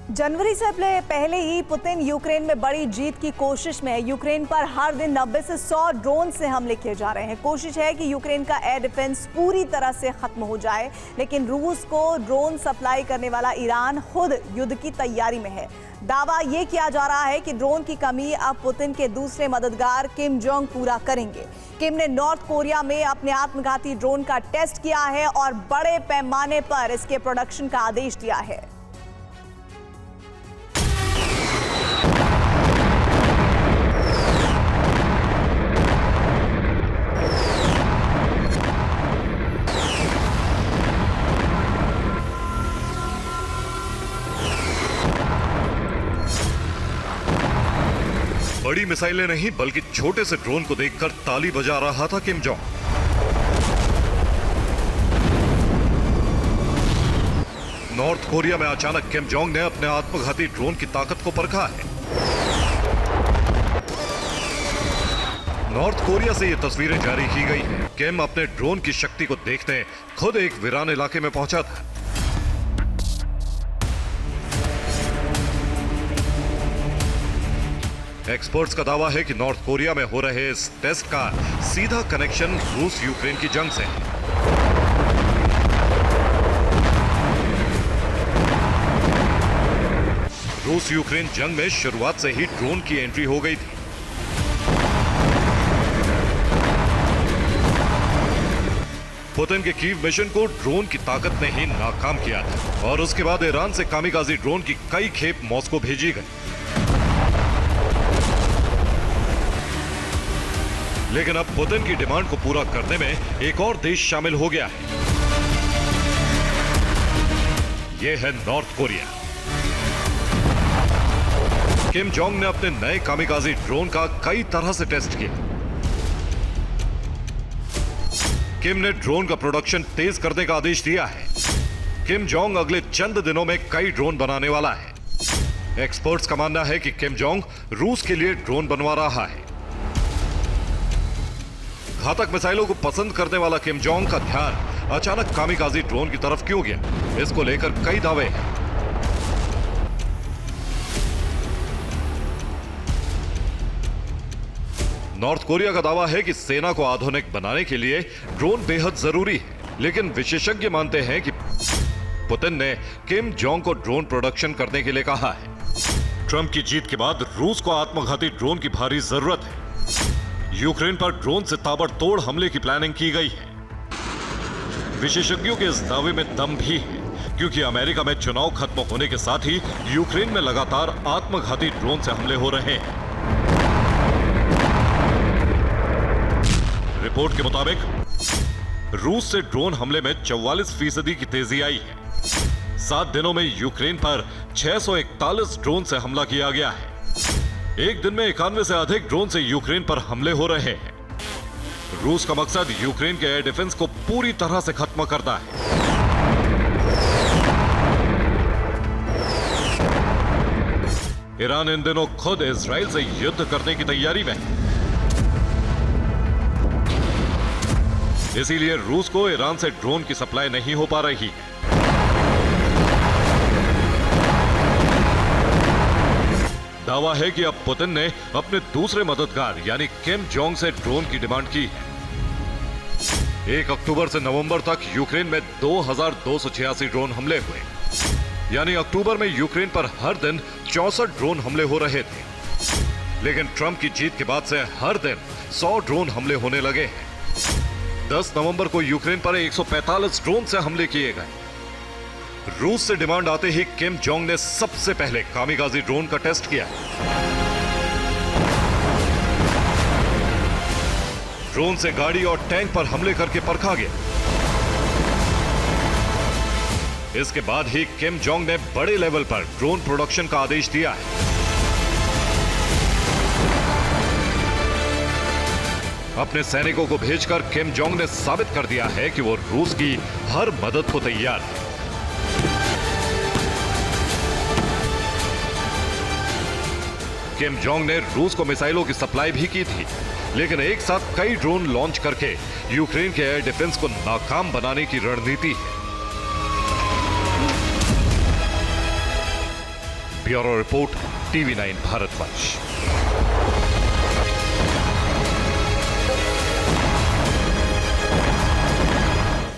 जनवरी से पहले ही Putin Ukraine में बड़ी जीत की कोशिश में है। यूक्रेन पर हर दिन 90 से 100 ड्रोन से हमले किए जा रहे हैं। कोशिश है कि यूक्रेन का एयर डिफेंस पूरी तरह से खत्म हो जाए, लेकिन रूस को ड्रोन सप्लाई करने वाला ईरान खुद युद्ध की तैयारी में है। दावा यह किया जा रहा है कि ड्रोन की कमी अब पुतिन के दूसरे मददगार किम जोंग पूरा करेंगे। किम ने नॉर्थ कोरिया में अपने आत्मघाती ड्रोन का टेस्ट किया है और बड़े पैमाने पर इसके प्रोडक्शन का आदेश दिया है। बड़ी मिसाइलें नहीं बल्कि छोटे से ड्रोन को देखकर ताली बजा रहा था किम जोंग। नॉर्थ कोरिया में अचानक किम जोंग ने अपने आत्मघाती ड्रोन की ताकत को परखा है। नॉर्थ कोरिया से ये तस्वीरें जारी की गई हैं। किम अपने ड्रोन की शक्ति को देखने खुद एक वीरान इलाके में पहुंचा था। एक्सपर्ट्स का दावा है कि नॉर्थ कोरिया में हो रहे इस टेस्ट का सीधा कनेक्शन रूस यूक्रेन की जंग से है। रूस यूक्रेन जंग में शुरुआत से ही ड्रोन की एंट्री हो गई थी। पुतिन के कीव मिशन को ड्रोन की ताकत ने ही नाकाम किया था और उसके बाद ईरान से कामिकाजी ड्रोन की कई खेप मॉस्को भेजी गई। लेकिन अब पुतिन की डिमांड को पूरा करने में एक और देश शामिल हो गया है। यह है नॉर्थ कोरिया। किम जोंग ने अपने नए कामिकाजी ड्रोन का कई तरह से टेस्ट किया। किम ने ड्रोन का प्रोडक्शन तेज करने का आदेश दिया है। किम जोंग अगले चंद दिनों में कई ड्रोन बनाने वाला है। एक्सपर्ट्स का मानना है कि किम जोंग रूस के लिए ड्रोन बनवा रहा है। घातक मिसाइलों को पसंद करने वाला किम जोंग का ध्यान अचानक कामिकाजी ड्रोन की तरफ क्यों गया, इसको लेकर कई दावे हैं। नॉर्थ कोरिया का दावा है कि सेना को आधुनिक बनाने के लिए ड्रोन बेहद जरूरी है, लेकिन विशेषज्ञ मानते हैं कि पुतिन ने किम जोंग को ड्रोन प्रोडक्शन करने के लिए कहा है। ट्रंप की जीत के बाद रूस को आत्मघाती ड्रोन की भारी जरूरत है। यूक्रेन पर ड्रोन से ताबड़तोड़ हमले की प्लानिंग की गई है। विशेषज्ञों के इस दावे में दम भी है, क्योंकि अमेरिका में चुनाव खत्म होने के साथ ही यूक्रेन में लगातार आत्मघाती ड्रोन से हमले हो रहे हैं। रिपोर्ट के मुताबिक रूस से ड्रोन हमले में 44% की तेजी आई है। 7 दिनों में यूक्रेन पर 641 ड्रोन से हमला किया गया है। एक दिन में 91 से अधिक ड्रोन से यूक्रेन पर हमले हो रहे हैं। रूस का मकसद यूक्रेन के एयर डिफेंस को पूरी तरह से खत्म करना है। ईरान इन दिनों खुद इजराइल से युद्ध करने की तैयारी में है। इसीलिए रूस को ईरान से ड्रोन की सप्लाई नहीं हो पा रही है। दावा है कि अब पुतिन ने अपने दूसरे मददगार यानी किम जोंग से ड्रोन की डिमांड की है। 1 अक्टूबर से नवंबर तक यूक्रेन में 2286 ड्रोन हमले हुए, यानी अक्टूबर में यूक्रेन पर हर दिन 64 ड्रोन हमले हो रहे थे। लेकिन ट्रंप की जीत के बाद से हर दिन 100 ड्रोन हमले होने लगे हैं। 10 नवंबर को यूक्रेन पर 145 ड्रोन से हमले किए गए। रूस से डिमांड आते ही किम जोंग ने सबसे पहले कामिकाजी ड्रोन का टेस्ट किया। ड्रोन से गाड़ी और टैंक पर हमले करके परखा गया। इसके बाद ही किम जोंग ने बड़े लेवल पर ड्रोन प्रोडक्शन का आदेश दिया है। अपने सैनिकों को भेजकर किम जोंग ने साबित कर दिया है कि वो रूस की हर मदद को तैयार है। किम जोंग ने रूस को मिसाइलों की सप्लाई भी की थी, लेकिन एक साथ कई ड्रोन लॉन्च करके यूक्रेन के एयर डिफेंस को नाकाम बनाने की रणनीति है। Bureau report, TV9 भारतवंश।